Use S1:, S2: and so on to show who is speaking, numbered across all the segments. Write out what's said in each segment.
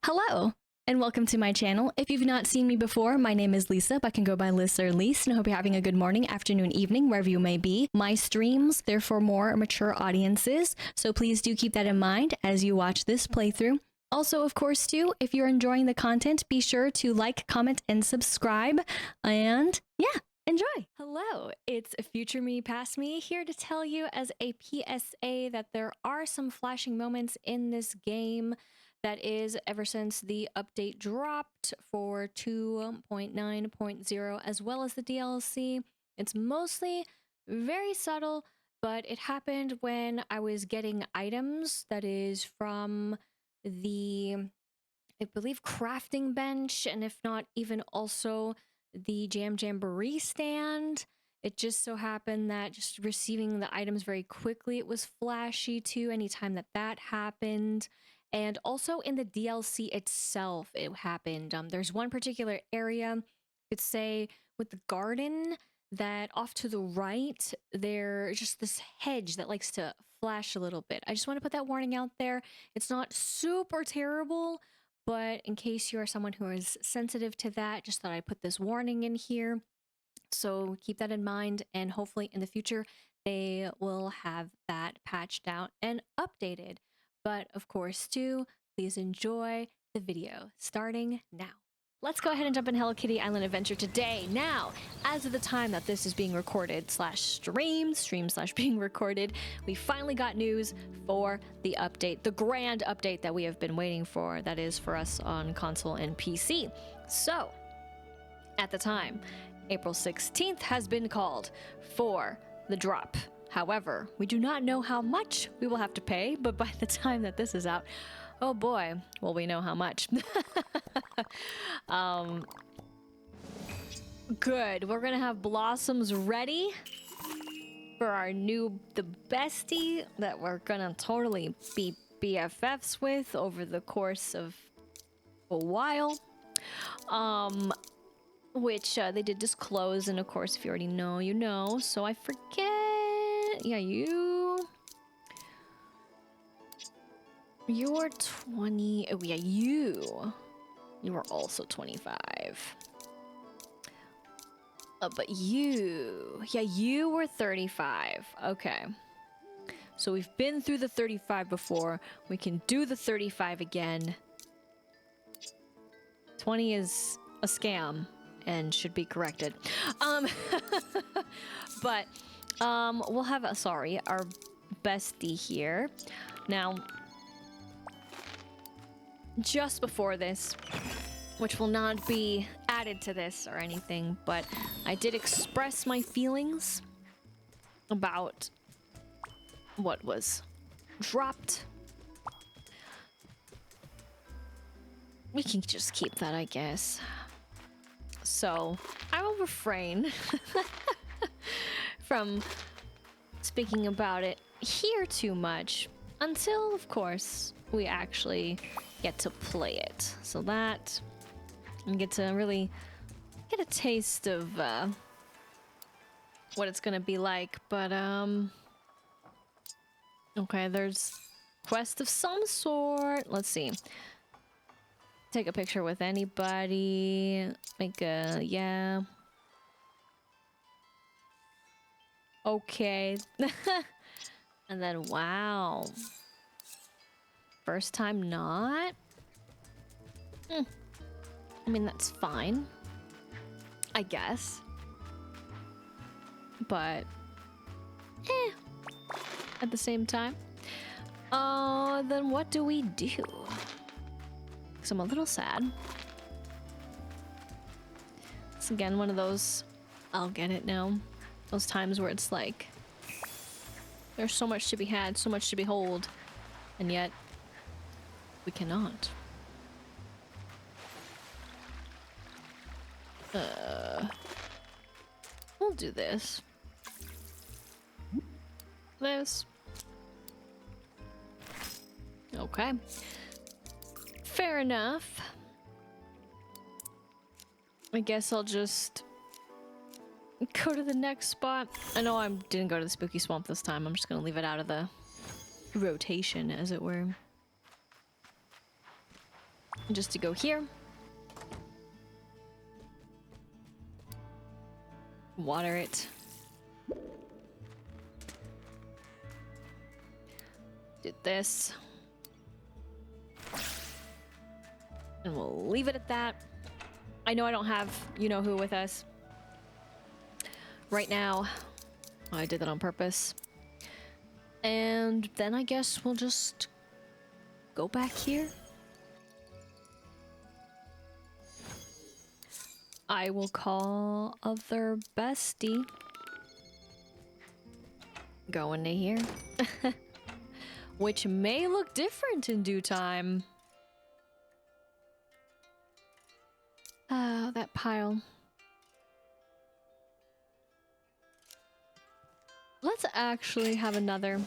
S1: Hello, and welcome to my channel. If you've not seen me before, my name is Lisa, but I can go by Liz or Lise, and I hope you're having a good morning, afternoon, evening, wherever you may be. My streams, they're for more mature audiences, so please do keep that in mind as you watch this playthrough. Also, of course, too, if you're enjoying the content, be sure to like, comment, and subscribe, and yeah, enjoy! Hello, it's Future Me, Past Me, here to tell you as a PSA that there are some flashing moments in this game. That is, ever since the update dropped for 2.9.0 as well as the DLC. It's mostly very subtle, but it happened when I was getting items, that is from the, I believe, crafting bench, and if not, even also the Jamboree stand. It just so happened that just receiving the items very quickly, it was flashy too, anytime that happened. And also in the DLC itself, it happened. There's one particular area, you could say, with the garden, that off to the right, there's just this hedge that likes to flash a little bit. I just want to put that warning out there. It's not super terrible, but in case you are someone who is sensitive to that, just thought I'd put this warning in here. So keep that in mind, and hopefully in the future, they will have that patched out and updated. But of course, too, please enjoy the video starting now. Let's go ahead and jump in Hello Kitty Island Adventure today. Now, as of the time that this is being recorded /stream / being recorded, we finally got news for the update, the grand update that we have been waiting for, that is for us on console and PC. So, at the time, April 16th has been called for the drop. However, we do not know how much we will have to pay, but by the time that this is out, oh boy, will we know how much. Good. We're gonna have blossoms ready for our the bestie that we're gonna totally be BFFs with over the course of a while. Which they did disclose, and of course, if you already know, you know, so I forget. Yeah, you're 20. Oh yeah, you are also 25. But you were 35. Okay, so we've been through the 35 before. We can do the 35 again. 20 is a scam and should be corrected. But we'll have our bestie here. Now, just before this, which will not be added to this or anything, but I did express my feelings about what was dropped. We can just keep that, I guess. So, I will refrain from speaking about it here too much until, of course, we actually get to play it. So that, and get to really get a taste of what it's gonna be like. But, okay, there's quest of some sort. Let's see. Take a picture with anybody. Make a, yeah. Okay. And then, wow. First time not? I mean, that's fine, I guess. But, at the same time. Then what do we do? Because I'm a little sad. It's again one of those, I'll get it now. Those times where it's like, there's so much to be had, so much to behold, and yet we cannot. We'll do this. This. Okay. Fair enough. I guess I'll just go to the next spot. I know I didn't go to the spooky swamp this time. I'm just gonna leave it out of the rotation, as it were. just to go here. Water it. Do this. And we'll leave it at that. I know I don't have you-know-who with us right now. Oh, I did that on purpose. And then I guess we'll just go back here. I will call other bestie. Go into here. Which may look different in due time. That pile. Let's actually have another.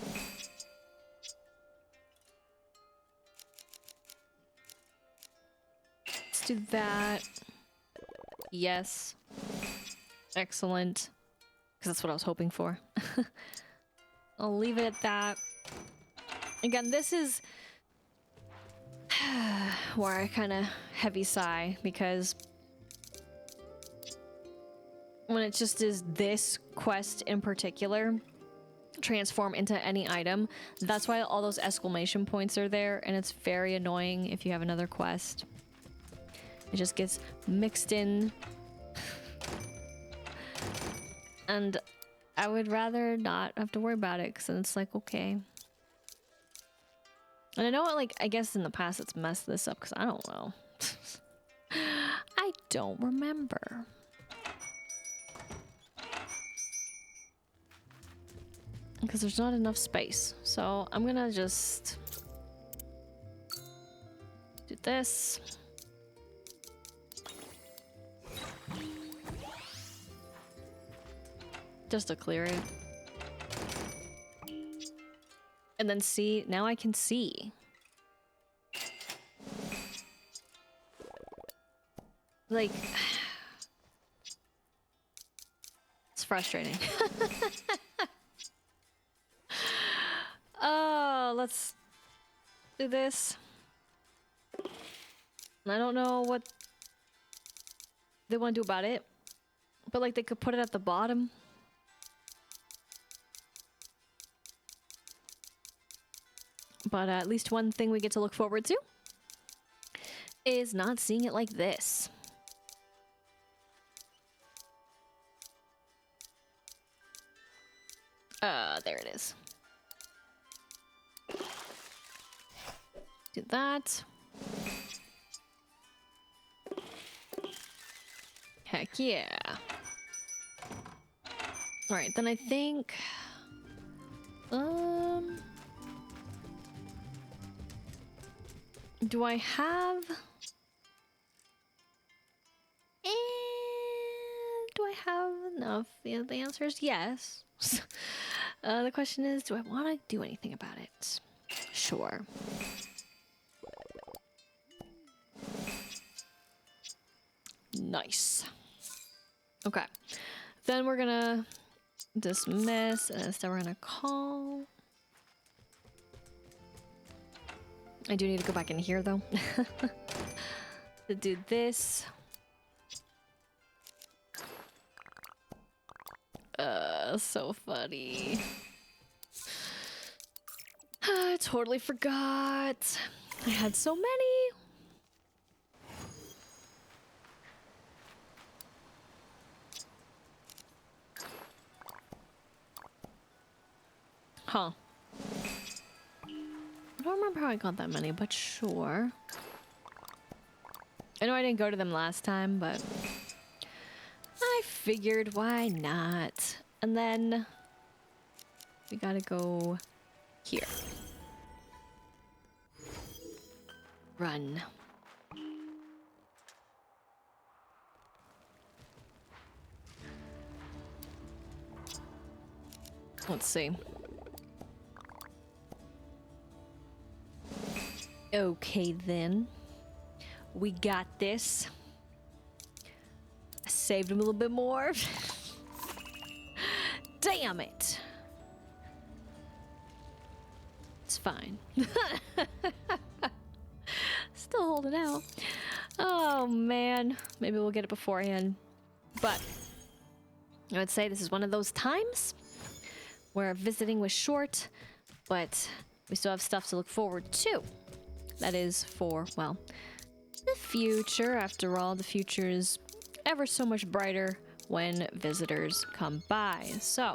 S1: Let's do that. Yes. Excellent. Because that's what I was hoping for. I'll leave it at that. Again, this is where I kind of heavy sigh, because when it just is this quest in particular, transform into any item, that's why all those exclamation points are there, and it's very annoying if you have another quest. It just gets mixed in. And I would rather not have to worry about it, because then it's like, okay. And I know, like, I guess in the past it's messed this up, because I don't know. I don't remember. Because there's not enough space. So I'm gonna just do this. Just to clear it. And then see, now I can see. Like, it's frustrating. Oh, let's do this. I don't know what they want to do about it, but like they could put it at the bottom. But at least one thing we get to look forward to is not seeing it like this. There it is. Do that. Heck yeah. All right, then I think do I have do I have enough? Yeah, the answer is yes. The question is, do I want to do anything about it? Sure. Nice. Okay. Then we're gonna dismiss, and instead we're gonna call. I do need to go back in here though. To do this. So funny. I totally forgot. I had so many. Huh. I don't remember how I got that many, but sure. I know I didn't go to them last time, but I figured why not. And then we gotta go here. Run. Let's see. Okay then. We got this. I saved him a little bit more. Damn it. It's fine. Still still holding out. Oh man, maybe we'll get it beforehand. But I would say this is one of those times where visiting was short, but we still have stuff to look forward to. That is for, well, the future. After all, the future is ever so much brighter when visitors come by. So,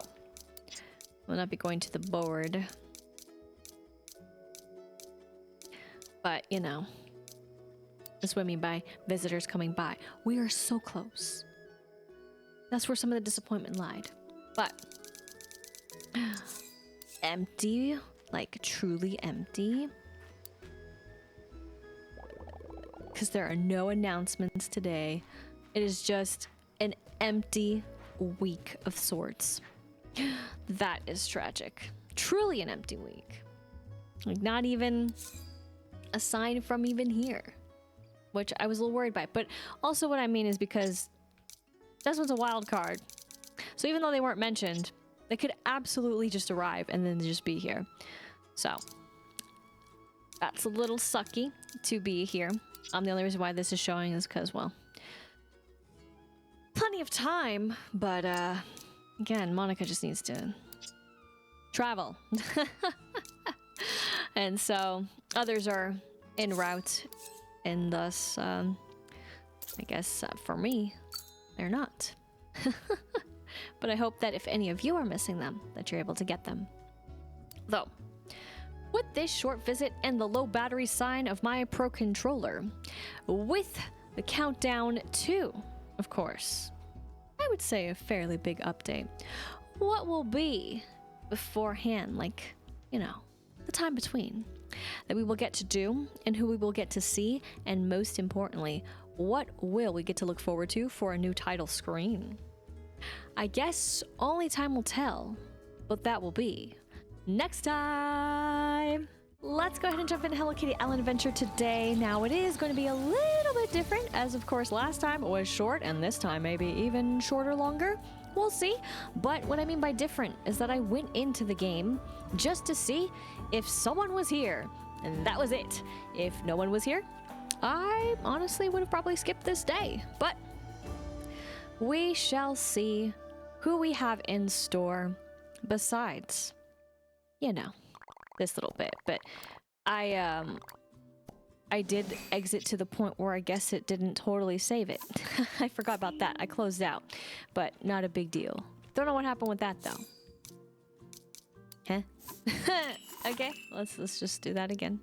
S1: we'll not be going to the board. But, you know, that's what I mean by visitors coming by. We are so close. That's where some of the disappointment lied. But, empty, like truly empty. Because there are no announcements today. It is just an empty week of sorts. That is tragic. Truly an empty week. Like, not even a sign from even here. Which I was a little worried by. But also what I mean is because this one's a wild card. So even though they weren't mentioned, they could absolutely just arrive and then just be here. So that's a little sucky to be here. The only reason why this is showing is because, well, plenty of time, but again, Monica just needs to travel. And so others are en route, and thus, I guess for me, they're not. But I hope that if any of you are missing them, that you're able to get them. Though, with this short visit and the low battery sign of my Pro Controller, with the countdown to, of course, I would say a fairly big update. What will be beforehand, like, you know, the time between, that we will get to do and who we will get to see, and most importantly, what will we get to look forward to for a new title screen? I guess only time will tell, but that will be next time. Let's go ahead and jump into Hello Kitty Island Adventure today. Now it is going to be a little bit different, as of course last time was short, and this time maybe even shorter, longer. We'll see. But what I mean by different is that I went into the game just to see if someone was here, and that was it. If no one was here, I honestly would have probably skipped this day, but we shall see who we have in store besides, you know, this little bit. But I did exit to the point where I guess it didn't totally save it. I forgot about that. I closed out, but not a big deal. Don't know what happened with that though. Huh? Okay, let's just do that again.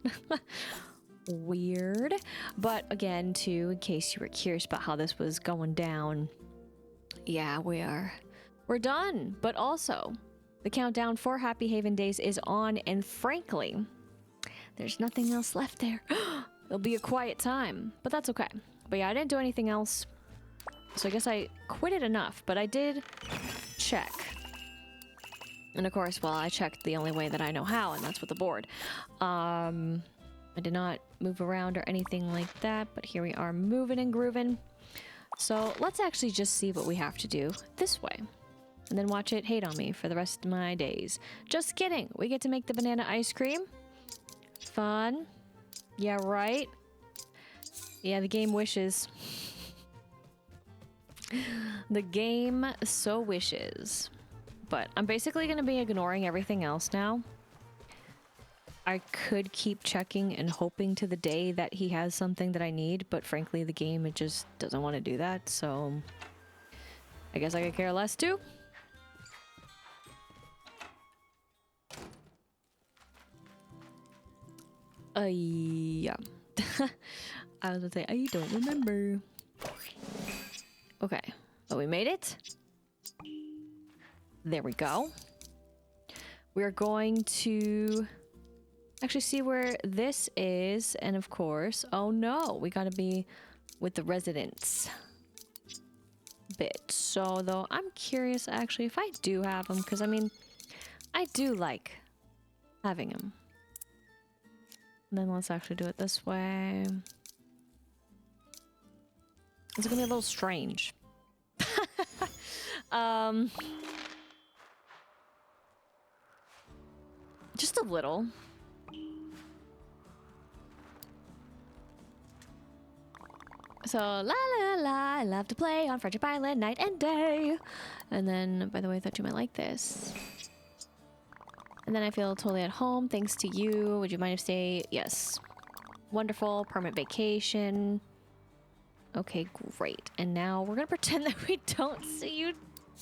S1: Weird. But again, too, in case you were curious about how this was going down, yeah, we're done. But also, the countdown for Happy Haven Days is on, and frankly, there's nothing else left there. It'll be a quiet time, but that's okay. But yeah, I didn't do anything else, so I guess I quit it enough, but I did check. And of course, well, I checked the only way that I know how, and that's with the board. I did not move around or anything like that, but here we are moving and grooving. So let's actually just see what we have to do this way, and then watch it hate on me for the rest of my days. Just kidding. We get to make the banana ice cream. Fun. Yeah, right? Yeah, the game wishes. The game so wishes. But I'm basically going to be ignoring everything else now. I could keep checking and hoping to the day that he has something that I need, but frankly, the game, it just doesn't want to do that, so I guess I could care less too. Yeah. I was gonna say, I don't remember. Okay, but we made it. There we go. We're going to actually see where this is, and of course, oh no, we gotta be with the residents bit. So though, I'm curious actually if I do have them, because I mean, I do like having them. And then let's actually do it this way. It's gonna be a little strange. Just a little. So, la la la, I love to play on Friendship Island night and day. And then, by the way, I thought you might like this. And then I feel totally at home thanks to you. Would you mind if stay? Yes. Wonderful. Permanent vacation. Okay, great. And now we're gonna pretend that we don't see you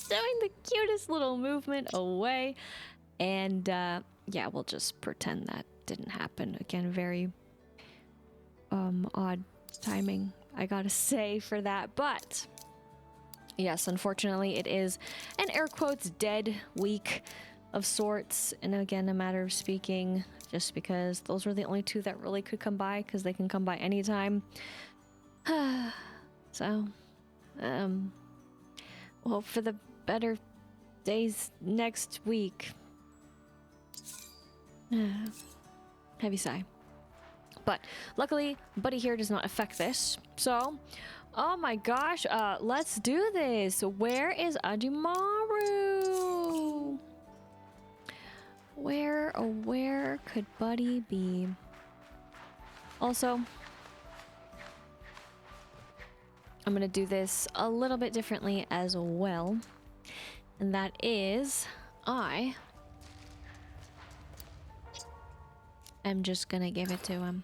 S1: doing the cutest little movement away. And yeah, we'll just pretend that didn't happen. Again, very odd timing, I gotta say, for that. But yes, unfortunately, it is an air quotes dead week of sorts. And again, a matter of speaking, just because those were the only two that really could come by, because they can come by anytime. So, we'll hope for the better days next week. Heavy sigh. But luckily, Buddy here does not affect this. So, oh my gosh, let's do this. Where is Ajimaru? Where could Buddy be? Also, I'm gonna do this a little bit differently as well. And that is, I'm just gonna give it to him.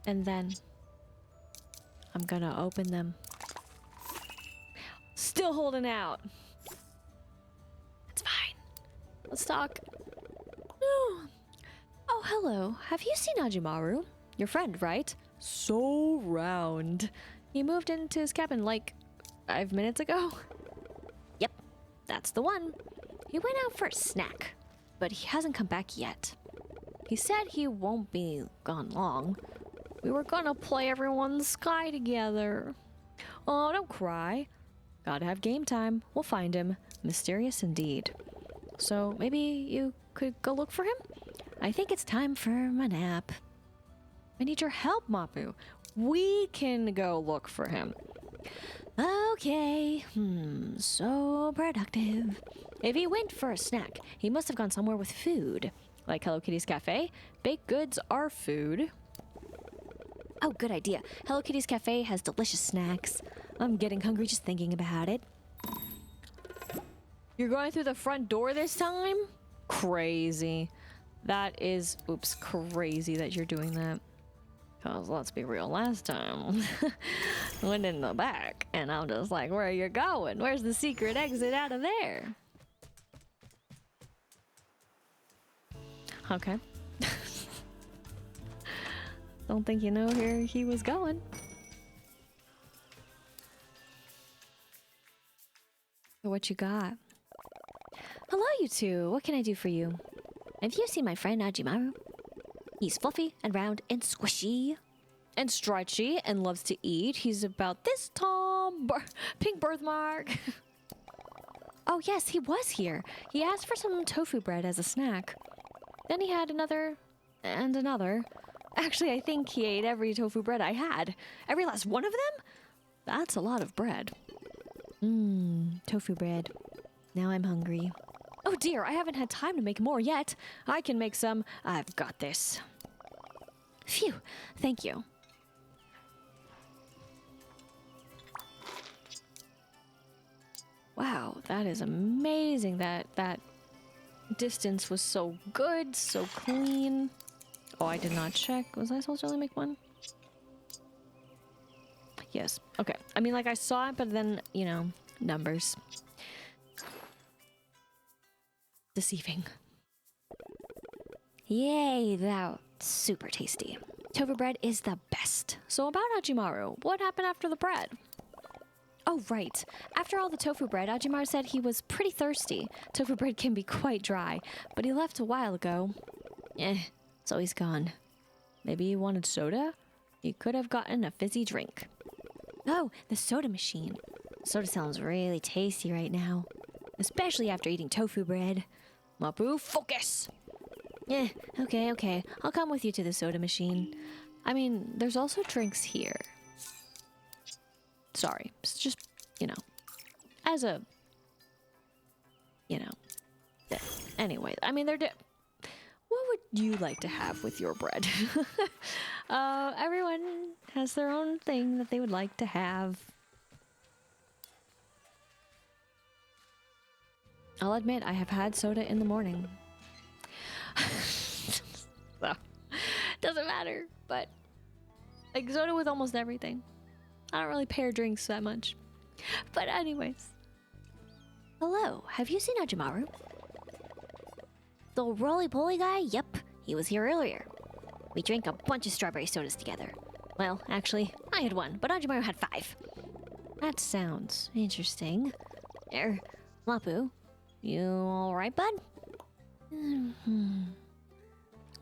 S1: And then I'm gonna open them. Still holding out. It's fine. Let's talk. Oh, hello. Have you seen Ajimaru? Your friend, right? So round. He moved into his cabin like 5 minutes ago. Yep, that's the one. He went out for a snack, but he hasn't come back yet. He said he won't be gone long. We were gonna play Everyone's Sky together. Oh, don't cry. Gotta have game time. We'll find him. Mysterious indeed. So maybe you could go look for him? I think it's time for my nap. I need your help, Mapu. We can go look for him. Okay. So productive. If he went for a snack, he must have gone somewhere with food. Like Hello Kitty's cafe. Baked goods are food. Oh, good idea. Hello Kitty's cafe has delicious snacks. I'm getting hungry just thinking about it. You're going through the front door this time? Crazy. That is, oops, crazy that you're doing that. Because let's be real, last time went in the back and I'm just like, where are you going? Where's the secret exit out of there? Okay. Don't think you know where he was going. What you got? Hello, you two. What can I do for you? Have you seen my friend Ajimaru? He's fluffy and round and squishy. And stretchy and loves to eat. He's about this tall. Pink birthmark. Oh yes, he was here. He asked for some tofu bread as a snack. Then he had another and another. Actually, I think he ate every tofu bread I had. Every last one of them? That's a lot of bread. Tofu bread. Now I'm hungry. Oh dear, I haven't had time to make more yet. I can make some. I've got this. Phew, thank you. Wow, that is amazing. That distance was so good, so clean. Oh, I did not check. Was I supposed to only make one? Yes. Okay. I mean, like, I saw it, but then, you know, numbers. Deceiving. Yay, that's super tasty. Tofu bread is the best. So about Ajimaru, what happened after the bread? Oh, right. After all the tofu bread, Ajimaru said he was pretty thirsty. Tofu bread can be quite dry, but he left a while ago. So he's gone. Maybe he wanted soda? He could have gotten a fizzy drink. Oh, the soda machine. Soda sounds really tasty right now. Especially after eating tofu bread. Mapu, focus! Okay. I'll come with you to the soda machine. I mean, there's also drinks here. Sorry, it's just, you know, as a, you know, anyway, I mean, what what would you like to have with your bread? Everyone has their own thing that they would like to have. I'll admit I have had soda in the morning. So, doesn't matter, but like soda with almost everything. I don't really pair drinks that much. But anyways.
S2: Hello, have you seen Ajimaru? The roly-poly guy? Yep, he was here earlier. We drank a bunch of strawberry sodas together. Well, actually, I had one, but Ajimaru had 5.
S1: That sounds interesting.
S2: Mapu, you alright, bud?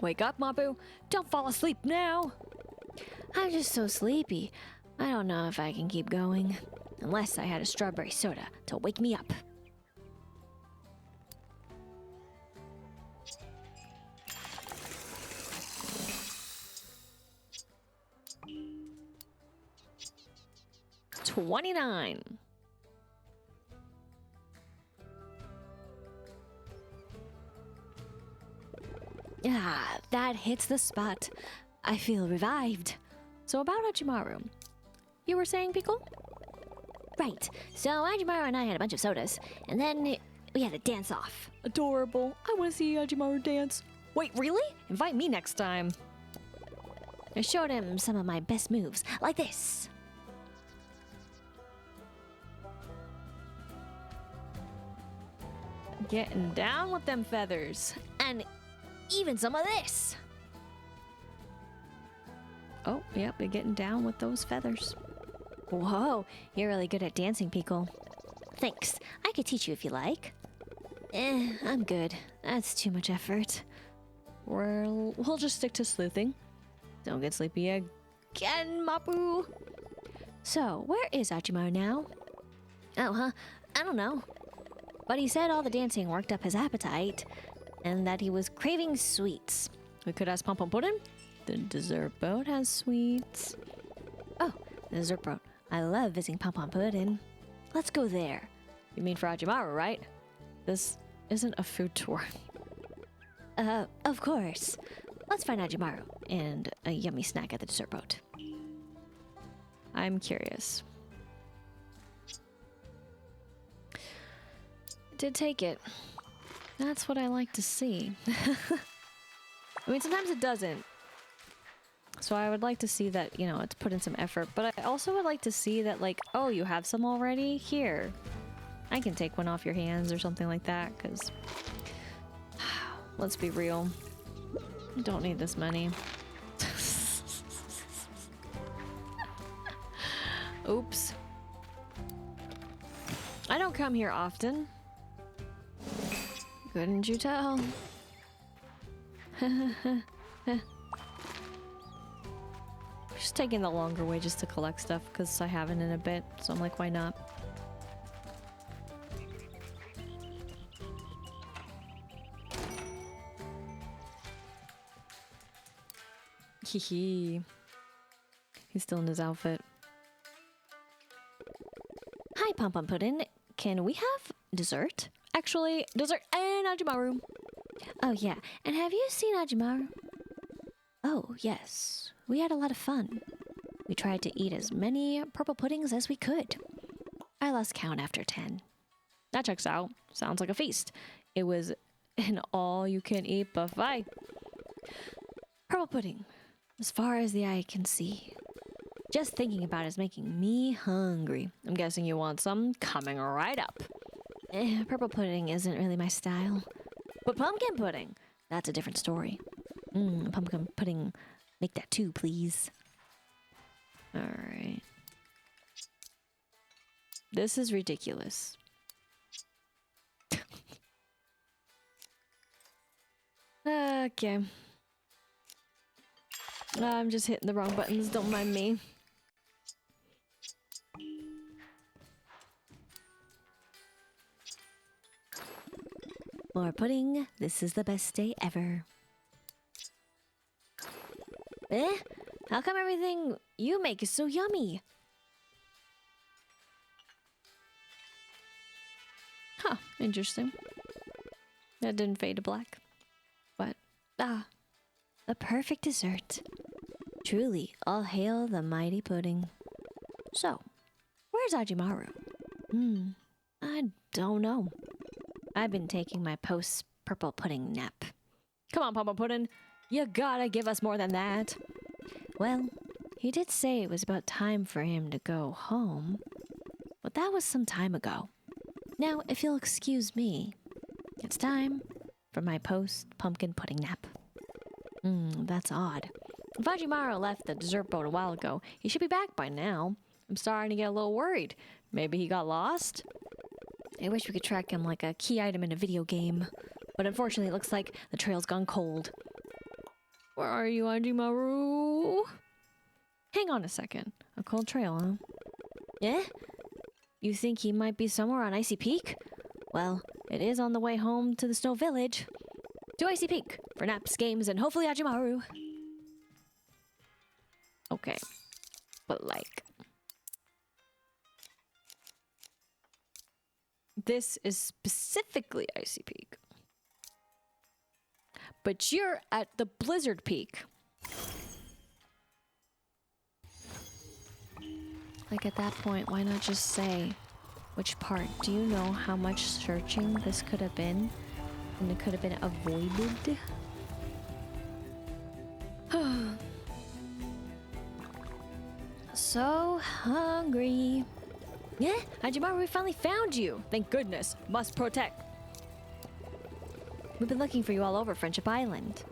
S1: Wake up, Mabu. Don't fall asleep now.
S2: I'm just so sleepy. I don't know if I can keep going. Unless I had a strawberry soda to wake me up.
S1: $29.
S2: Ah, that hits the spot. I feel revived.
S1: So about Ajimaru. You were saying, Pickle?
S2: Right, so Ajimaru and I had a bunch of sodas, and then we had a dance-off.
S1: Adorable. I want to see Ajimaru dance. Wait, really? Invite me next time.
S2: I showed him some of my best moves, like this.
S1: Getting down with them feathers.
S2: And even some of this.
S1: Oh, yep, you're getting down with those feathers.
S2: Whoa, you're really good at dancing, Pickle. Thanks. I could teach you if you like. I'm good. That's too much effort.
S1: We'll just stick to sleuthing. Don't get sleepy again, Mapu.
S2: So, where is Ajimaru now? Oh, huh? I don't know. But he said all the dancing worked up his appetite, and that he was craving sweets.
S1: We could ask Pom Pom Puddin'. The dessert boat has sweets.
S2: Oh, the dessert boat. I love visiting Pom Pom Puddin'. Let's go there.
S1: You mean for Ajimaru, right? This isn't a food tour.
S2: Of course. Let's find Ajimaru and a yummy snack at the dessert boat.
S1: I'm curious. Did take it. That's what I like to see. I mean, sometimes it doesn't. So I would like to see that, you know, it's put in some effort. But I also would like to see that, like, oh, you have some already? Here. I can take one off your hands or something like that, because... let's be real. I don't need this money. Oops. I don't come here often. Couldn't you tell? Just taking the longer way just to collect stuff because I haven't in a bit, so I'm like, why not? Hehe. He's still in his outfit.
S2: Hi, Pom Pom Puddin'. Can we have dessert?
S1: Actually, dessert and Ajimaru.
S2: Oh, yeah. And have you seen Ajimaru? Oh, yes. We had a lot of fun. We tried to eat as many purple puddings as we could. I lost count after 10.
S1: That checks out. Sounds like a feast. It was an all-you-can-eat buffet.
S2: Purple pudding, as far as the eye can see. Just thinking about it is making me hungry.
S1: I'm guessing you want some coming right up.
S2: Purple pudding isn't really my style. But pumpkin pudding, that's a different story. Pumpkin pudding, make that too, please.
S1: Alright. This is ridiculous. Okay. I'm just hitting the wrong buttons, don't mind me.
S2: More pudding, this is the best day ever. How come everything you make is so yummy?
S1: Huh, interesting. That didn't fade to black. But,
S2: The perfect dessert. Truly, all hail the mighty pudding. So, where's Ajimaru? I don't know. I've been taking my post-purple pudding nap.
S1: Come on, Papa Puddin'. You gotta give us more than that.
S2: Well, he did say it was about time for him to go home, but that was some time ago. Now, if you'll excuse me, it's time for my post-pumpkin pudding nap. That's odd. If Ajimaru left the dessert boat a while ago, he should be back by now. I'm starting to get a little worried. Maybe he got lost? I wish we could track him like a key item in a video game. But unfortunately, it looks like the trail's gone cold.
S1: Where are you, Ajimaru?
S2: Hang on a second. A cold trail, huh? Eh? You think he might be somewhere on Icy Peak? Well, it is on the way home to the Snow Village. To Icy Peak for naps, games, and hopefully Ajimaru. Okay. But like...
S1: This is specifically Icy Peak. But you're at the Blizzard Peak.
S2: Like at that point, why not just say which part? Do you know how much searching this could have been? And it could have been avoided? So hungry. Yeah, Ajimaru, we finally found you.
S1: Thank goodness. Must protect.
S2: We've been looking for you all over Friendship Island.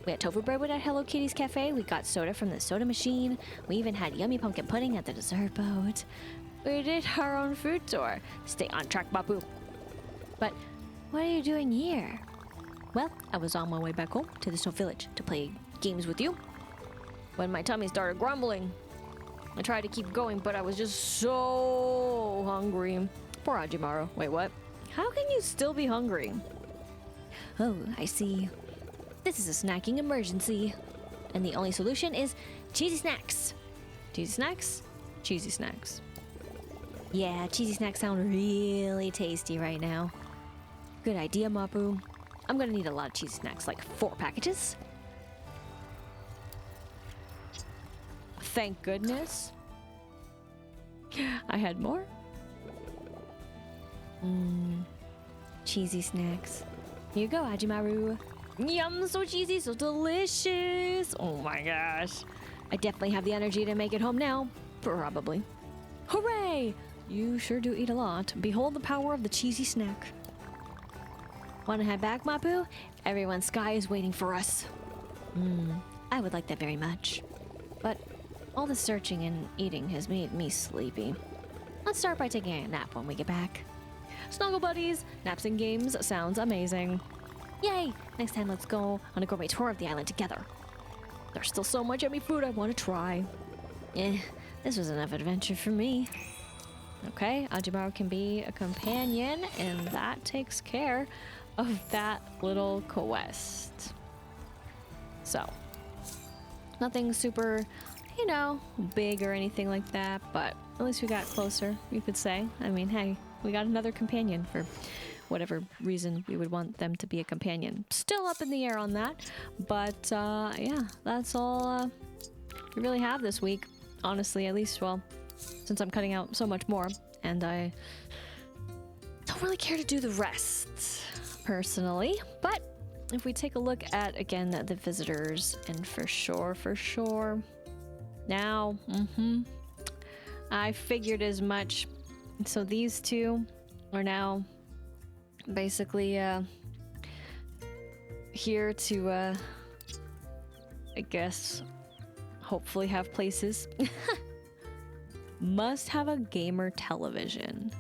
S2: We had tofu bread at Hello Kitty's cafe. We got soda from the soda machine. We even had yummy pumpkin pudding at the dessert boat.
S1: We did our own food tour. Stay on track, Bapu.
S2: But what are you doing here? Well, I was on my way back home to the Snow Village to play games with you
S1: When my tummy started grumbling. I tried to keep going, but I was just so hungry. Poor Ajimaru. Wait, what? How can you still be hungry?
S2: Oh, I see. This is a snacking emergency. And the only solution is cheesy snacks.
S1: Cheesy snacks? Cheesy snacks.
S2: Yeah, cheesy snacks sound really tasty right now.
S1: Good idea, Mapu. I'm gonna need a lot of cheesy snacks, like 4 packages. Thank goodness. I had more.
S2: Cheesy snacks. Here you go, Ajimaru.
S1: Yum, so cheesy, so delicious. Oh my gosh.
S2: I definitely have the energy to make it home now.
S1: Probably. Hooray! You sure do eat a lot. Behold the power of the cheesy snack.
S2: Want to head back, Mapu? Everyone's sky is waiting for us. I would like that very much. But all the searching and eating has made me sleepy. Let's start by taking a nap when we get back.
S1: Snuggle buddies, naps and games sounds amazing.
S2: Yay! Next time let's go on a gourmet tour of the island together.
S1: There's still so much yummy food I want to try.
S2: This was enough adventure for me.
S1: Okay, Ajimaru can be a companion, and that takes care of that little quest. So, nothing super, big or anything like that, but at least we got closer, you could say. I mean, hey, we got another companion for whatever reason we would want them to be a companion. Still up in the air on that, but yeah, that's all we really have this week. Honestly, at least, well, since I'm cutting out so much more, and I don't really care to do the rest, personally. But if we take a look at, again, the visitors, and for sure, now, I figured as much. So these two are now basically here to, I guess, hopefully have places. Must have a gamer television.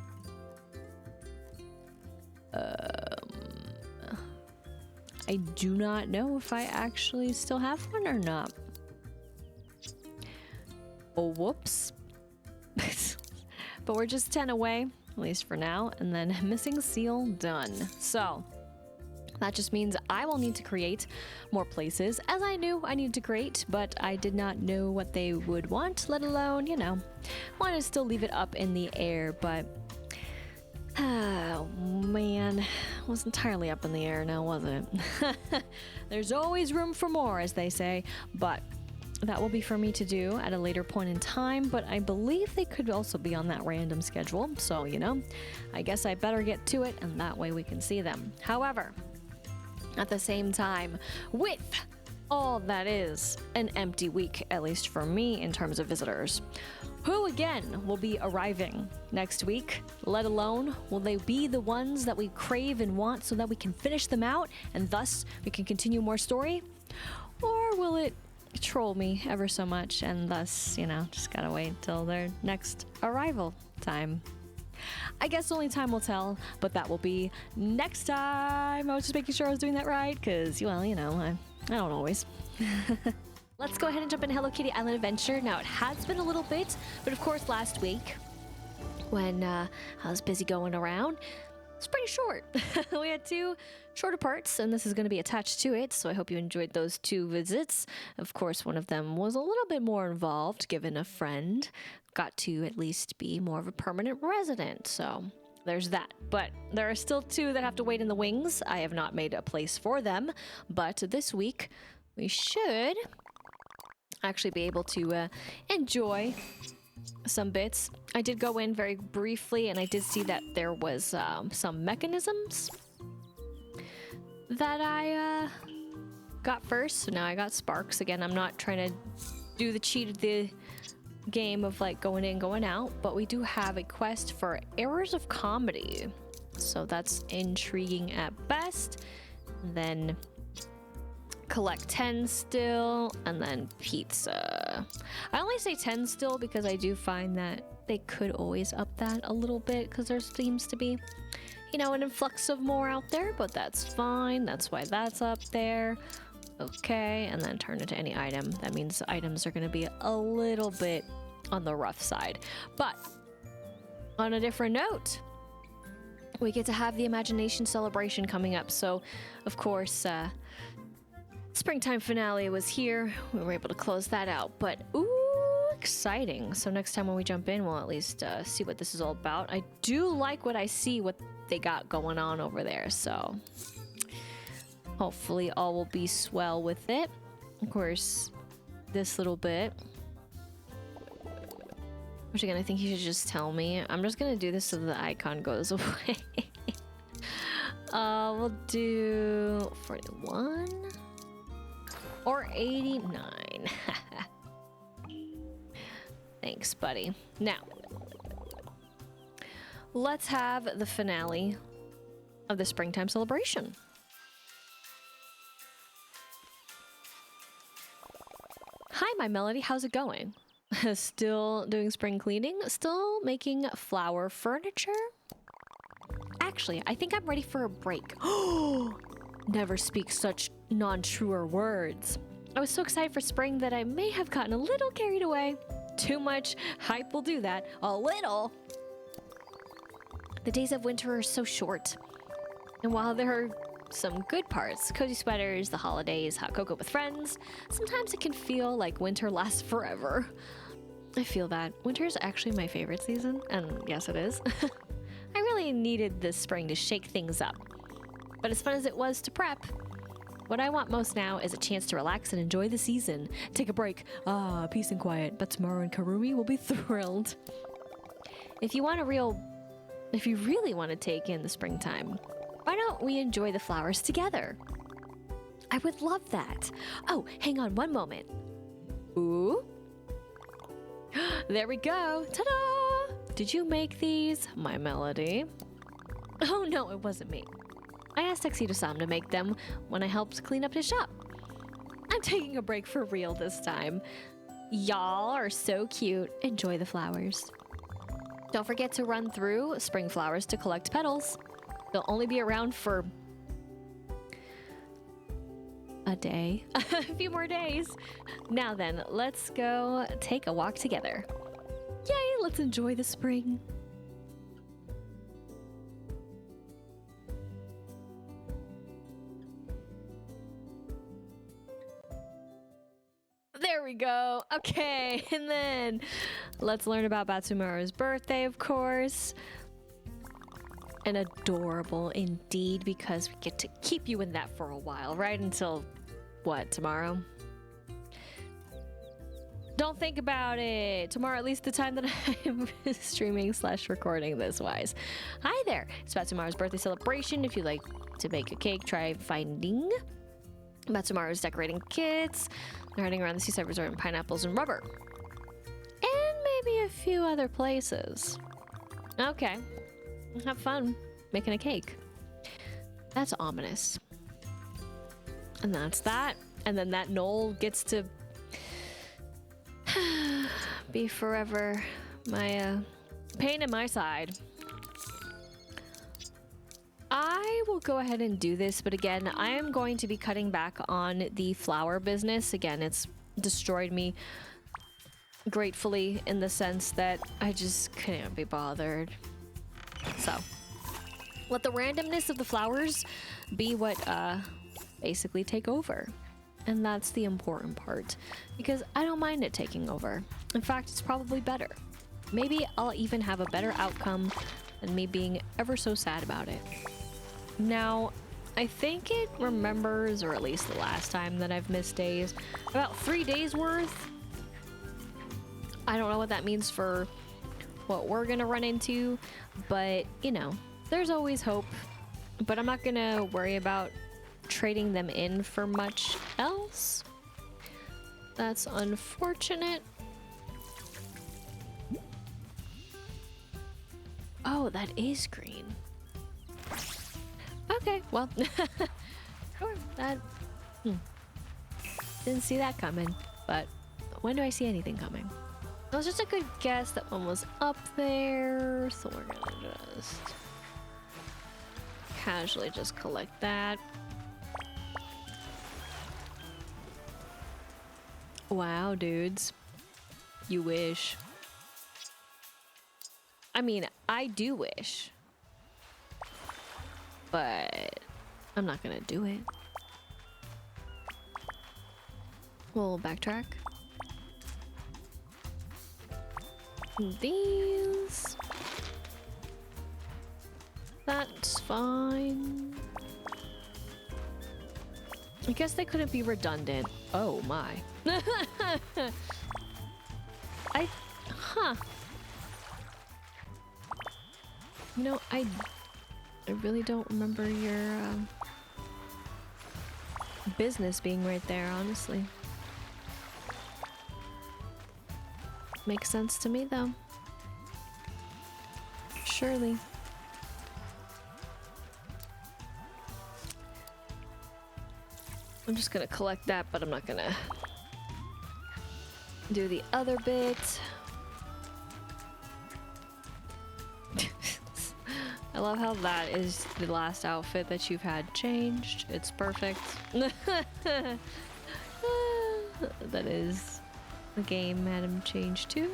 S1: I do not know if I actually still have one or not. Oh, whoops. But we're just 10 away, at least for now, and then missing seal done. So that just means I will need to create more places, as I knew I needed to create, but I did not know what they would want, let alone, wanted to still leave it up in the air, but Oh man, was entirely up in the air now, was it? There's always room for more, as they say, but that will be for me to do at a later point in time, but I believe they could also be on that random schedule, so I guess I better get to it, and that way we can see them. However, at the same time, with all that is an empty week, at least for me in terms of visitors, who again will be arriving next week, let alone will they be the ones that we crave and want so that we can finish them out and thus we can continue more story? Or will it troll me ever so much and thus, just gotta wait till their next arrival time? I guess only time will tell, but that will be next time. I was just making sure I was doing that right, because, I don't always. Let's go ahead and jump into Hello Kitty Island Adventure. Now, it has been a little bit, but of course last week, when I was busy going around, it's pretty short. We had 2 shorter parts, and this is going to be attached to it, so I hope you enjoyed those 2 visits. Of course, one of them was a little bit more involved, given a friend got to at least be more of a permanent resident, so there's that. But there are still 2 that have to wait in the wings. I have not made a place for them, but this week we should actually be able to enjoy some bits. I did go in very briefly, and I did see that there was some mechanisms that I got first. So now I got sparks. Again, I'm not trying to do the cheat of the game of like going in, going out, but we do have a quest for errors of comedy. So that's intriguing at best. And then collect 10 still, and then pizza. I only say 10 still because I do find that they could always up that a little bit because there seems to be, an influx of more out there, but that's fine. That's why that's up there. Okay, and then turn into any item. That means the items are going to be a little bit on the rough side. But on a different note, we get to have the imagination celebration coming up. So, of course, springtime finale was here. We were able to close that out, but ooh, exciting. So next time when we jump in, we'll at least see what this is all about. I do like what I see, what they got going on over there, so hopefully all will be swell with it. Of course, this little bit, which again, I think you should just tell me. I'm just gonna do this so the icon goes away. We'll do 41 or 89. Thanks, buddy. Now, let's have the finale of the springtime celebration. Hi, my Melody. How's it going? Still doing spring cleaning? Still making flower furniture? Actually, I think I'm ready for a break. Never speak such non-truer words. I was so excited for spring that I may have gotten a little carried away. Too much hype will do that. A little. The days of winter are so short. And while there are some good parts, cozy sweaters, the holidays, hot cocoa with friends, sometimes it can feel like winter lasts forever. I feel that. Winter is actually my favorite season, and yes, it is. I really needed this spring to shake things up. But as fun as it was to prep, what I want most now is a chance to relax and enjoy the season. Take a break. Peace and quiet. Badtz-maru and Karumi will be thrilled. If you really want to take in the springtime, why don't we enjoy the flowers together? I would love that. Oh, hang on one moment. Ooh. There we go. Ta-da! Did you make these, my Melody? Oh no, it wasn't me. I asked Tuxedo-san to make them when I helped clean up his shop. I'm taking a break for real this time. Y'all are so cute. Enjoy the flowers. Don't forget to run through spring flowers to collect petals. They'll only be around for a day. A few more days. Now then, let's go take a walk together. Yay, let's enjoy the spring. There we go. Okay, and then let's learn about Badtz-maru's birthday, of course. and adorable indeed, because we get to keep you in that for a while, right? Until, what, tomorrow? Don't think about it. Tomorrow, at least the time that I'm streaming / recording this wise. Hi there. It's Badtz-maru's birthday celebration. If you like to bake a cake, try finding Badtz-maru's decorating kits. They're heading around the seaside resort in pineapples and rubber. And maybe a few other places. Okay. Have fun making a cake. That's ominous. And that's that. And then that knoll gets to be forever my pain in my side. I will go ahead and do this, but again, I am going to be cutting back on the flower business. Again, it's destroyed me gratefully in the sense that I just couldn't be bothered. So, let the randomness of the flowers be what basically take over. And that's the important part, because I don't mind it taking over. In fact, it's probably better. Maybe I'll even have a better outcome than me being ever so sad about it. Now, I think it remembers, or at least the last time that I've missed days, about 3 days worth. I don't know what that means for what we're gonna run into, but you know, there's always hope. But I'm not gonna worry about trading them in for much else. That's unfortunate. Oh, that is green. Okay, well, sure, that... Didn't see that coming, but when do I see anything coming? It was just a good guess that one was up there, so we're gonna just casually just collect that. Wow, dudes. You wish. I mean, I do wish. But I'm not gonna do it. We'll backtrack. These. That's fine. I guess they couldn't be redundant. Oh my. Huh. You know, I really don't remember your business being right there, honestly. Makes sense to me, though. Surely. I'm just gonna collect that, but I'm not gonna do the other bit. I love how that is the last outfit that you've had changed. It's perfect. That is the game had him change too.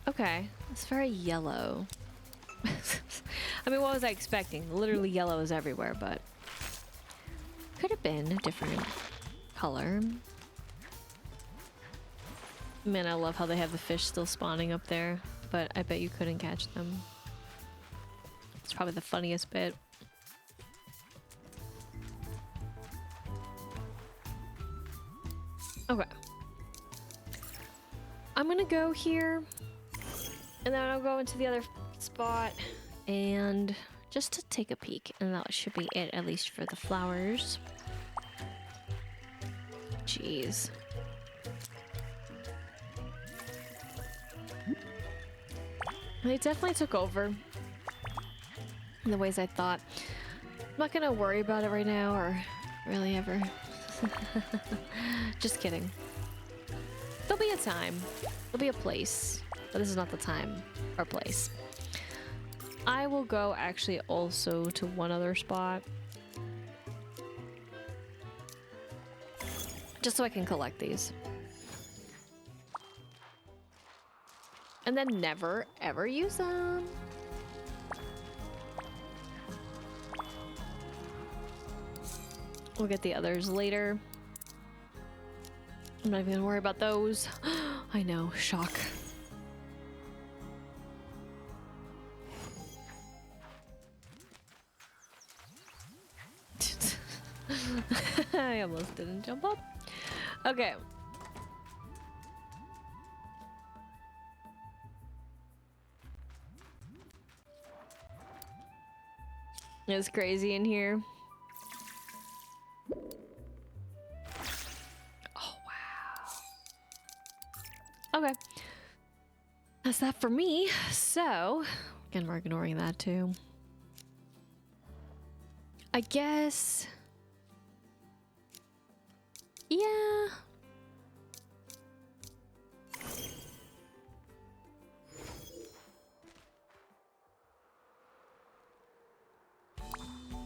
S1: Okay, it's very yellow. I mean, what was I expecting? Literally yellow is everywhere, but could have been a different color. Man, I love how they have the fish still spawning up there, but I bet you couldn't catch them. It's probably the funniest bit. Okay. I'm gonna go here, and then I'll go into the other spot, and just to take a peek, and that should be it, at least for the flowers. Jeez. They definitely took over in the ways I thought. I'm not gonna worry about it right now, or really ever. Just kidding. There'll be a time. There'll be a place. But this is not the time or place. I will go actually also to one other spot. Just so I can collect these. And then never, ever use them. We'll get the others later. I'm not even gonna worry about those. I know, shock. I almost didn't jump up. Okay. It's crazy in here. Oh, wow. Okay. That's that for me. So, again, we're ignoring that too. I guess. Yeah.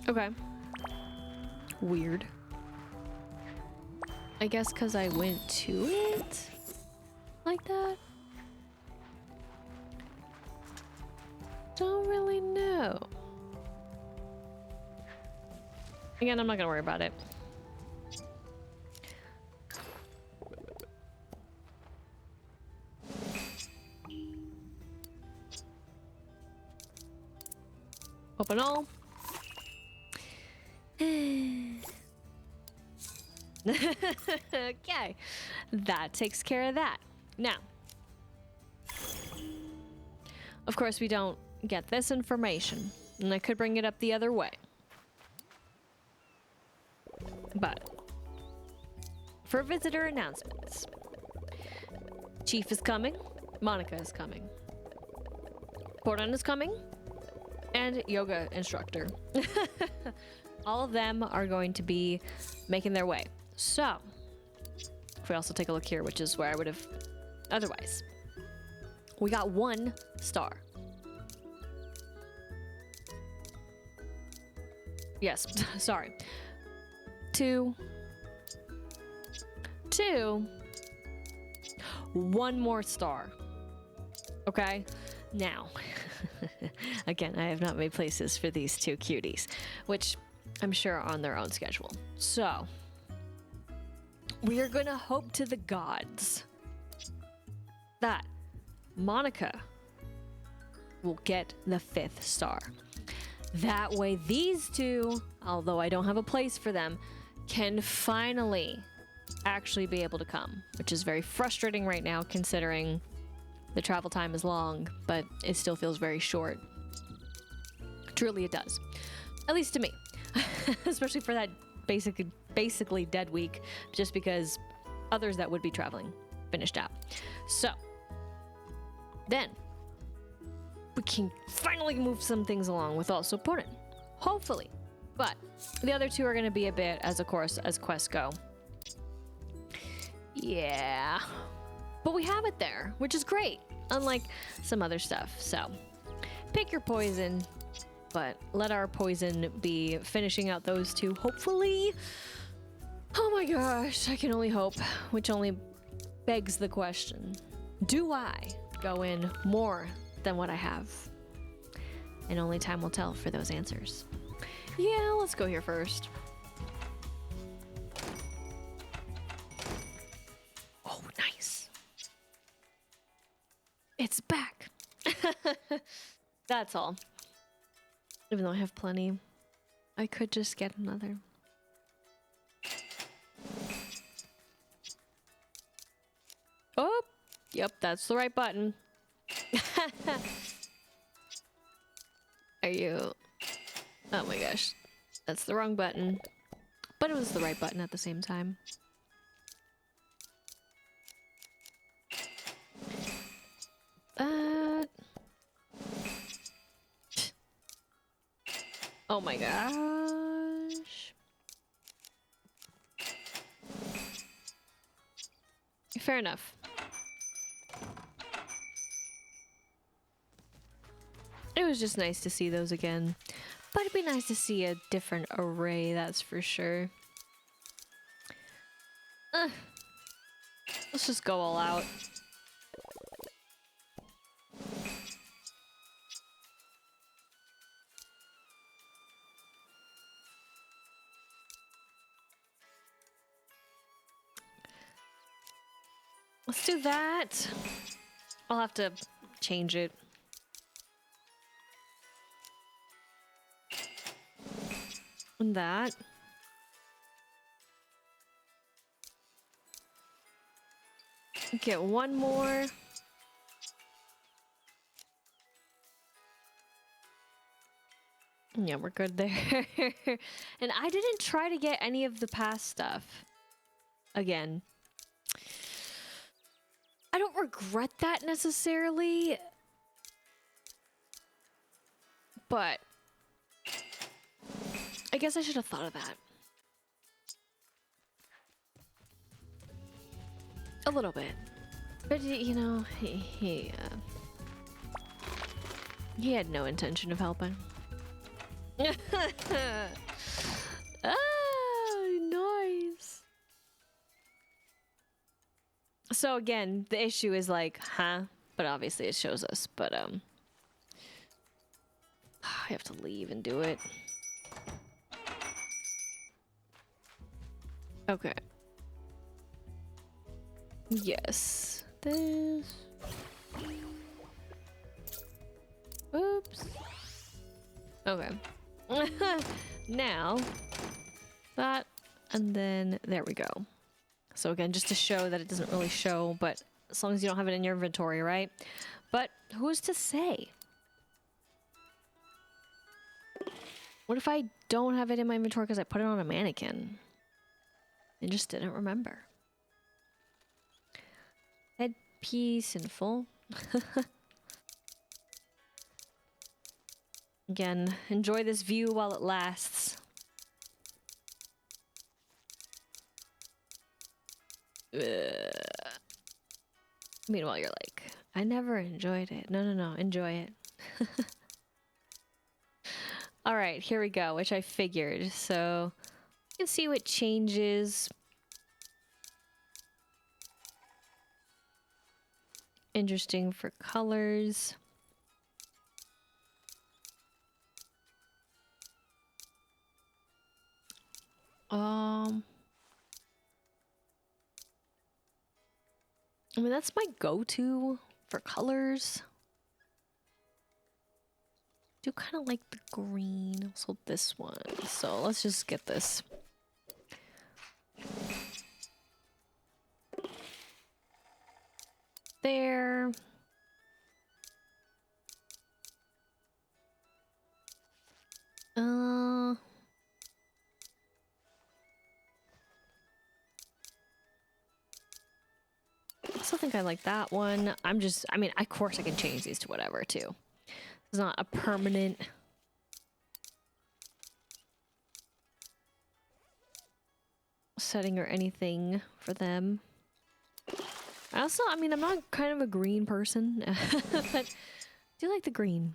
S1: Okay. Weird. I guess because I went to it like that. Don't really know. Again, I'm not gonna worry about it. Open all. Okay, that takes care of that. Now, of course, we don't get this information, and I could bring it up the other way. But for visitor announcements, Chief is coming, Monica is coming, Portland is coming, and yoga instructor. All of them are going to be making their way. So, if we also take a look here, which is where I would have otherwise, we got 1 star. Yes, sorry. 2. 1 more star. Okay? Now, again, I have not made places for these 2 cuties, which I'm sure are on their own schedule. So, we are gonna hope to the gods that Monica will get the 5th star. That way these 2, although I don't have a place for them, can finally actually be able to come, which is very frustrating right now considering the travel time is long, but it still feels very short. Truly it does. At least to me. Especially for that basically dead week, just because others that would be traveling finished out. So, then, we can finally move some things along with also Ponin. Hopefully. But the other 2 are going to be a bit, as of course, as quests go. Yeah. But we have it there, which is great, unlike some other stuff. So, pick your poison, but let our poison be finishing out those 2, hopefully. Oh my gosh, I can only hope, which only begs the question, do I go in more than what I have? And only time will tell for those answers. Yeah, let's go here first. Oh, nice. It's back. That's all. Even though I have plenty, I could just get another. Oh, yep, that's the right button. Are you... Oh my gosh. That's the wrong button. But it was the right button at the same time. Oh my gosh. Fair enough. It was just nice to see those again. But it'd be nice to see a different array, that's for sure. Let's just go all out. Let's do that. I'll have to change it. And that. Get one more. Yeah, we're good there. And I didn't try to get any of the past stuff. Again. I don't regret that necessarily. But I guess I should have thought of that. A little bit. But, you know, he had no intention of helping. Nice. So again, the issue is like, huh? But obviously it shows us, but I have to leave and do it. Okay. Yes. This. Oops. Okay. Now, that, and then there we go. So again, just to show that it doesn't really show, but as long as you don't have it in your inventory, right? But who's to say? What if I don't have it in my inventory because I put it on a mannequin? I just didn't remember. Headpiece in full. Again, enjoy this view while it lasts. Meanwhile, you're like, I never enjoyed it. No, no, no, enjoy it. All right, here we go, which I figured. So you can see what changes. Interesting for colors. I mean, that's my go-to for colors. Do kind of like the green. Also this one. So let's just get this. There. I still think I like that one. I mean, of course I can change these to whatever too. It's not a permanent. Setting or anything for them. I mean, I'm not kind of a green person, but I do like the green.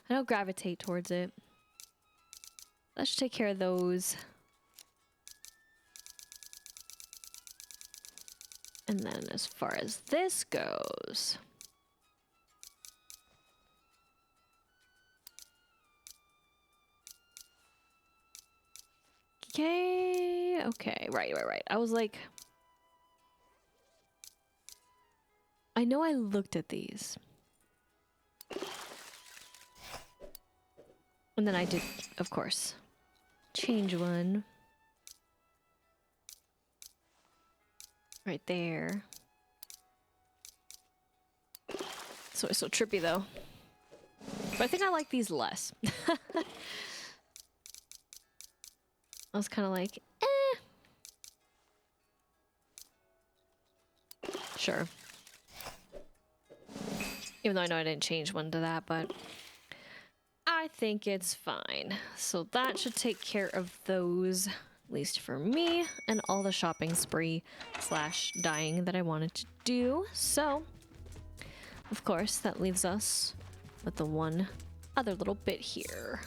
S1: I don't gravitate towards it. Let's take care of those. And then as far as this goes... Okay, right. I was like... I know I looked at these. And then I did, of course, change one. Right there. So it's so trippy though. But I think I like these less. I was kind of like, eh. Sure. Even though I know I didn't change one to that, but I think it's fine. So that should take care of those, at least for me, and all the shopping spree / dyeing that I wanted to do. So, of course, that leaves us with the one other little bit here.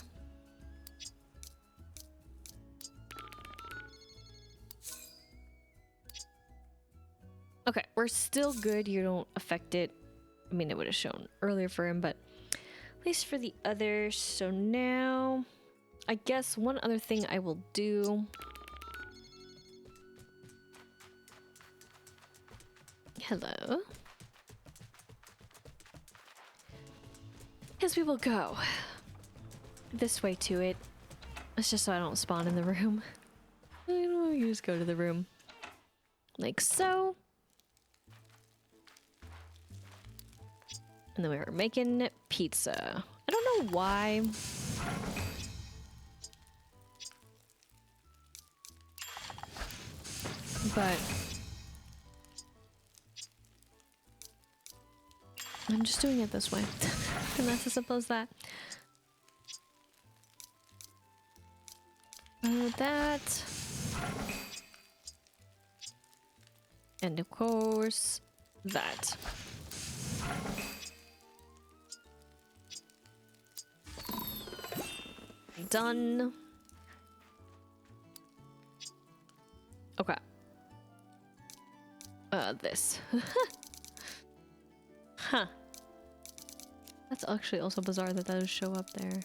S1: Okay, we're still good. You don't affect it. I mean, it would have shown earlier for him, but at least for the others. So now, I guess one other thing I will do Hello. As we will go this way to it. It's just so I don't spawn in the room. You just go to the room. Like so. And then we were making pizza. I don't know why. But I'm just doing it this way. And that's as simple as that. That. And of course, that. Done. Okay. This. Huh. That's actually also bizarre that those show up there.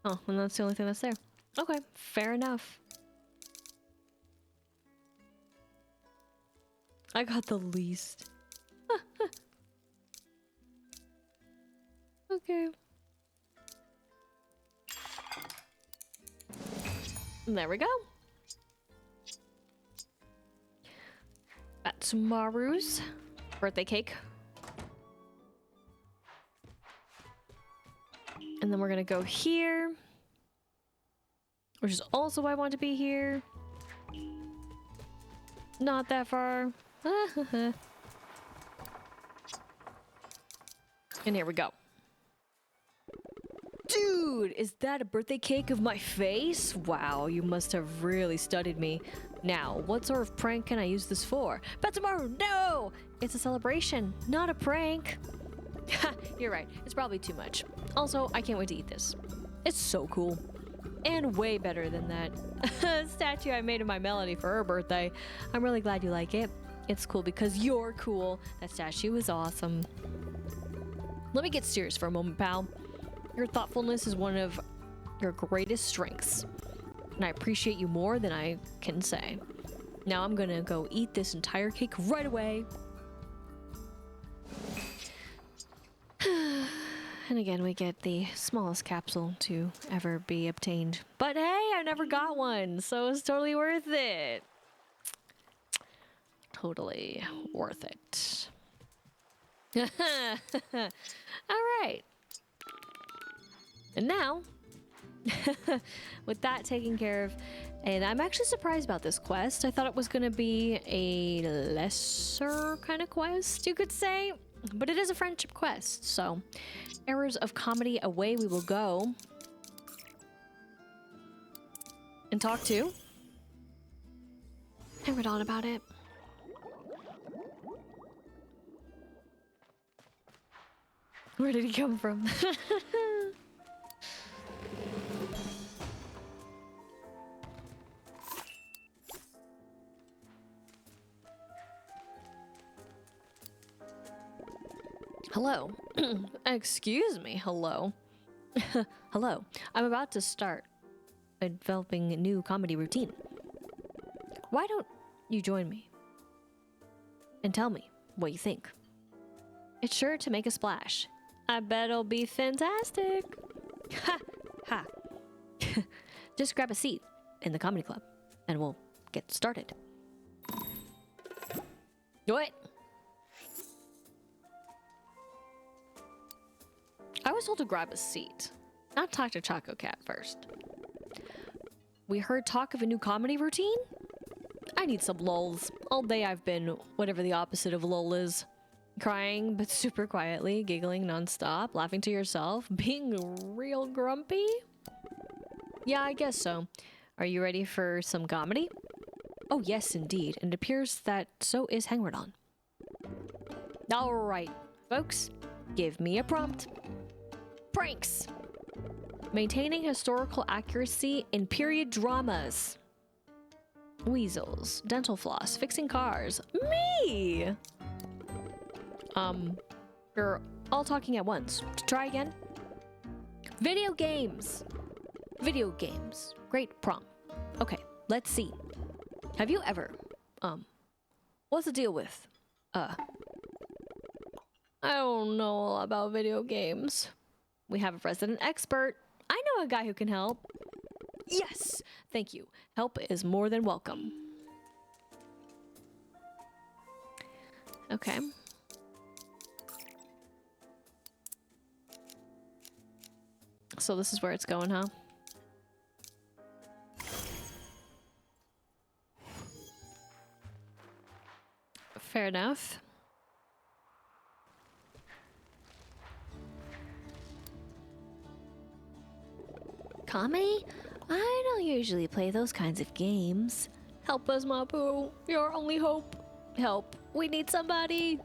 S1: Oh, and that's the only thing that's there. Okay, fair enough. I got the least. Okay. There we go. Badtz-maru's birthday cake. And then we're gonna go here. Which is also why I want to be here. Not that far. And here we go. Dude, is that a birthday cake of my face? Wow, you must have really studied me. Now, what sort of prank can I use this for? Badtz-maru, no! It's a celebration, not a prank. Ha, you're right. It's probably too much. Also, I can't wait to eat this. It's so cool. And way better than that statue I made of my Melody for her birthday. I'm really glad you like it. It's cool because you're cool. That statue is awesome. Let me get serious for a moment, pal. Your thoughtfulness is one of your greatest strengths. And I appreciate you more than I can say. Now I'm gonna go eat this entire cake right away. And again, we get the smallest capsule to ever be obtained. But hey, I never got one, so it's totally worth it. Totally worth it. All right. And now, with that taken care of, and I'm actually surprised about this quest. I thought it was going to be a lesser kind of quest, you could say. But it is a friendship quest, so errors of comedy, away we will go. And talk to. I read on about it. Where did he come from? Hello. Excuse me, hello. Hello. I'm about to start developing a new comedy routine. Why don't you join me? And tell me what you think. It's sure to make a splash. I bet it'll be fantastic. Ha! Ha! Just grab a seat in the comedy club and we'll get started. What? I was told to grab a seat, not talk to Choco Cat first. We heard talk of a new comedy routine? I need some lulz. All day I've been whatever the opposite of lull is. Crying, but super quietly, giggling nonstop, laughing to yourself, being real grumpy? Yeah, I guess so. Are you ready for some comedy? Oh yes, indeed, and it appears that so is Hangradon. Alright, folks, give me a prompt. Pranks! Maintaining historical accuracy in period dramas. Weasels, dental floss, fixing cars. Me! You're all talking at once. Try again. Video games! Video games. Great prompt. Okay, let's see. Have you ever, what's the deal with I don't know a lot about video games. We have a resident expert. I know a guy who can help. Yes! Thank you. Help is more than welcome. Okay. So this is where it's going, huh? Fair enough.
S2: Comedy? I don't usually play those kinds of games.
S1: Help us, Mapu. You're our only hope. Help. We need somebody.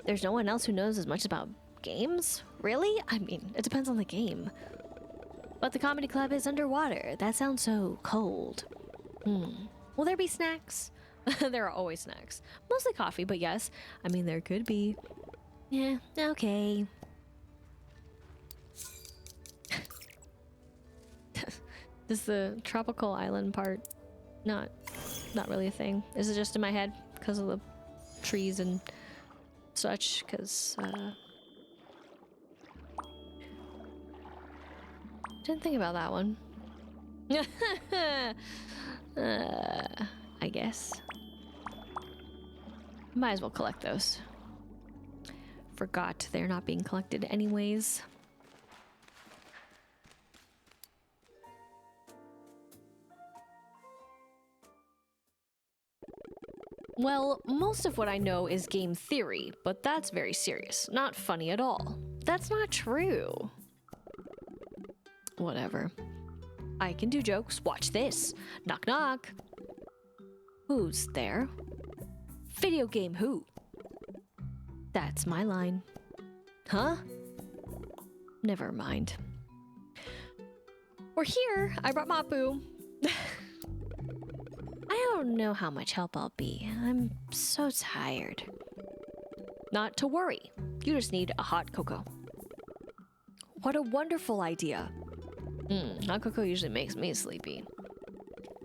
S2: There's no one else who knows as much about games? Really? I mean, it depends on the game. But the comedy club is underwater. That sounds so cold. Will there be snacks?
S1: There are always snacks. Mostly coffee, but yes. I mean, there could be.
S2: Yeah, okay.
S1: Is the tropical island part not really a thing? Is it just in my head because of the trees and such? Because didn't think about that one. I guess. Might as well collect those. Forgot they're not being collected anyways. Well, most of what I know is game theory, but that's very serious. Not funny at all.
S2: That's not true.
S1: Whatever. I can do jokes. Watch this. Knock knock. Who's there? Video game who? That's my line. Huh? Never mind. We're here. I brought Mapu.
S2: I don't know how much help I'll be. I'm so tired.
S1: Not to worry. You just need a hot cocoa. What a wonderful idea. Hot cocoa usually makes me sleepy.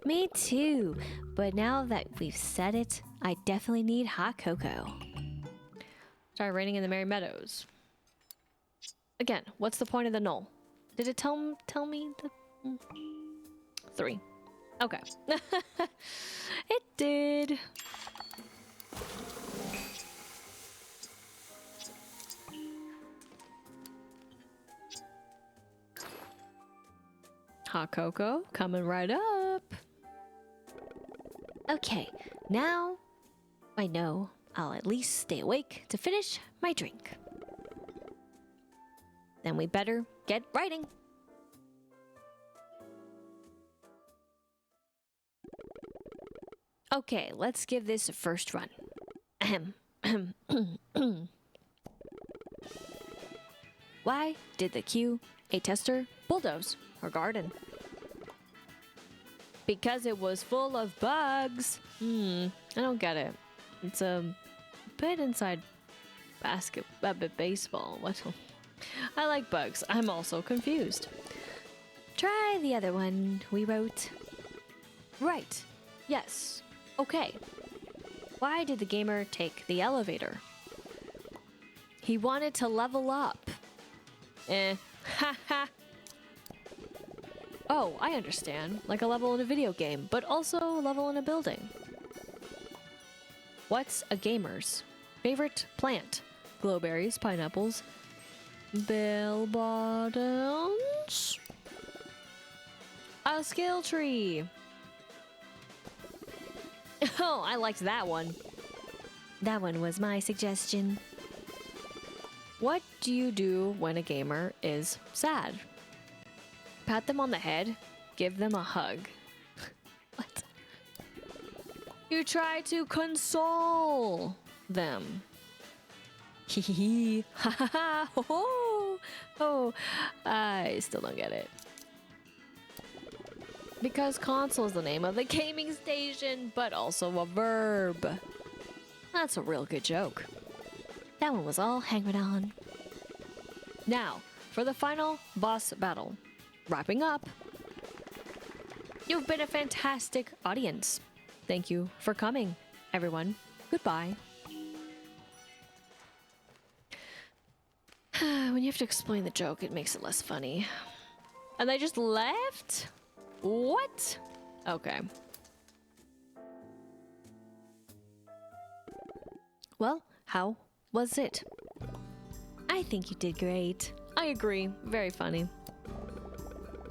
S2: Me too. But now that we've said it, I definitely need hot cocoa.
S1: Started raining in the Merry Meadows. Again, what's the point of the null? Did it tell me the 3? Okay. It did. Hot cocoa coming right up.
S2: Okay, now I know I'll at least stay awake to finish my drink.
S1: Then we better get writing. Okay, let's give this a first run. Ahem. Why did the QA tester bulldoze her garden? Because it was full of bugs. I don't get it. It's a bit inside baseball. What? I like bugs. I'm also confused.
S2: Try the other one we wrote.
S1: Right. Yes. Okay. Why did the gamer take the elevator? He wanted to level up. Ha ha. Oh, I understand. Like a level in a video game, but also a level in a building. What's a gamer's favorite plant? Glowberries, pineapples, bell bottoms, a skill tree. Oh, I liked that one.
S2: That one was my suggestion.
S1: What do you do when a gamer is sad? Pat them on the head, give them a hug. What? You try to console them. Hee hee hee. Ha ha ha. Ho ho. Oh, I still don't get it. Because console is the name of the gaming station, but also a verb. That's a real good joke.
S2: That one was all hanging on.
S1: Now, for the final boss battle. Wrapping up. You've been a fantastic audience. Thank you for coming, everyone. Goodbye. When you have to explain the joke, it makes it less funny. And they just left? What? Okay. Well, how was it?
S2: I think you did great.
S1: I agree. Very funny.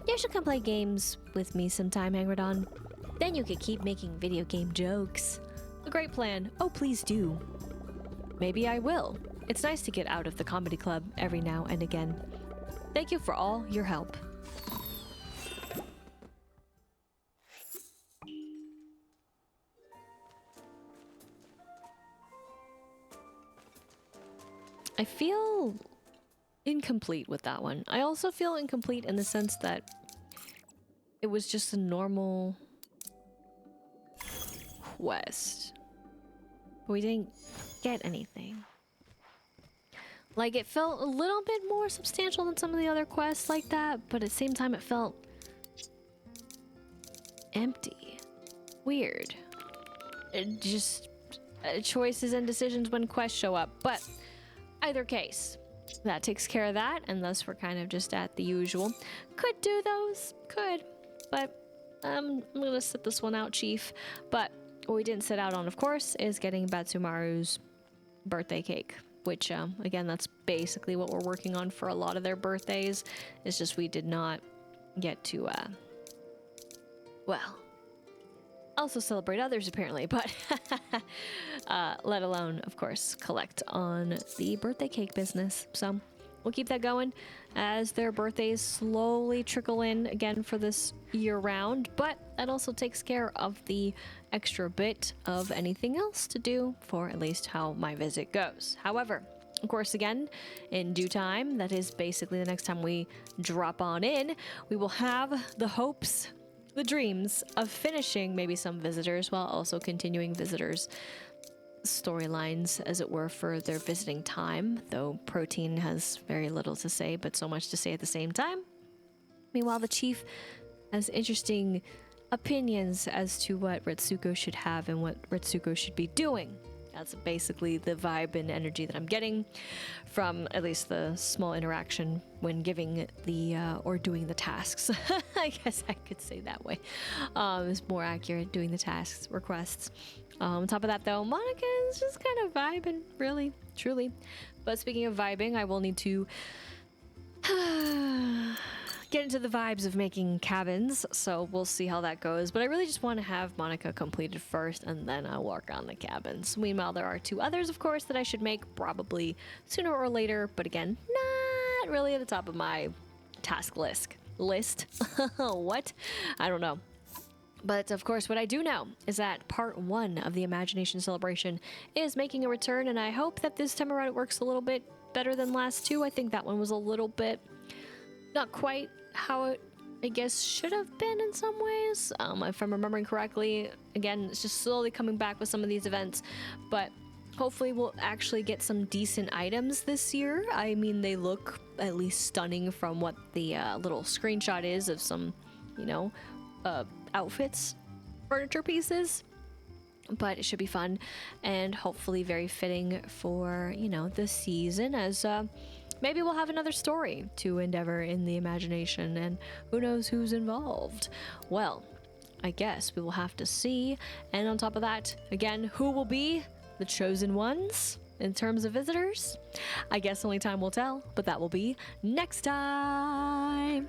S2: You should come play games with me sometime, Hangradon. Then you could keep making video game jokes.
S1: A great plan. Oh, please do. Maybe I will. It's nice to get out of the comedy club every now and again. Thank you for all your help. I feel incomplete with that one. I also feel incomplete in the sense that it was just a normal quest. But we didn't get anything. Like, it felt a little bit more substantial than some of the other quests like that, but at the same time it felt empty. Weird. It just choices and decisions when quests show up. But either case, that takes care of that, and thus we're kind of just at the usual. Could do those, could, but I'm gonna sit this one out, Chief. But what we didn't set out on, of course, is getting Badtz-maru's birthday cake, which, again, that's basically what we're working on for a lot of their birthdays. It's just we did not get to, well, also celebrate others, apparently, but let alone, of course, collect on the birthday cake business. So we'll keep that going as their birthdays slowly trickle in again for this year round, but that also takes care of the extra bit of anything else to do for at least how my visit goes. However, of course, again, in due time, that is basically the next time we drop on in, we will have the hopes, the dreams of finishing maybe some visitors while also continuing visitors' storylines, as it were, for their visiting time, though Protein has very little to say, but so much to say at the same time. Meanwhile, the Chief has interesting opinions as to what Retsuko should have and what Retsuko should be doing. That's basically the vibe and energy that I'm getting from at least the small interaction when giving the, or doing the tasks. I guess I could say that way. It's more accurate, doing the tasks, requests. On top of that, though, Monica is just kind of vibing, really, truly. But speaking of vibing, I will need to get into the vibes of making cabins, so we'll see how that goes. But I really just want to have Monica completed first, and then I'll work on the cabins. Meanwhile, there are two others, of course, that I should make probably sooner or later, but again, not really at the top of my task list. What? I don't know. But of course, what I do know is that part 1 of the Imagination Celebration is making a return, and I hope that this time around it works a little bit better than last two. I think that one was a little bit not quite how it, I guess, should have been in some ways. If I'm remembering correctly, again, it's just slowly coming back with some of these events, but hopefully we'll actually get some decent items this year. I mean, they look at least stunning from what the little screenshot is of some, you know, outfits, furniture pieces, but it should be fun and hopefully very fitting for, you know, the season, as maybe we'll have another story to endeavor in the imagination, and who knows who's involved. Well, I guess we will have to see. And on top of that, again, who will be the chosen ones in terms of visitors? I guess only time will tell, but that will be next time.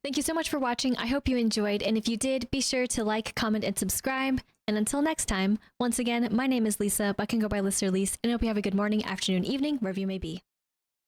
S1: Thank you so much for watching. I hope you enjoyed, and if you did, be sure to like, comment, and subscribe. And until next time, once again, my name is Lisa, but I can go by Lister Lise, and I hope you have a good morning, afternoon, evening, wherever you may be.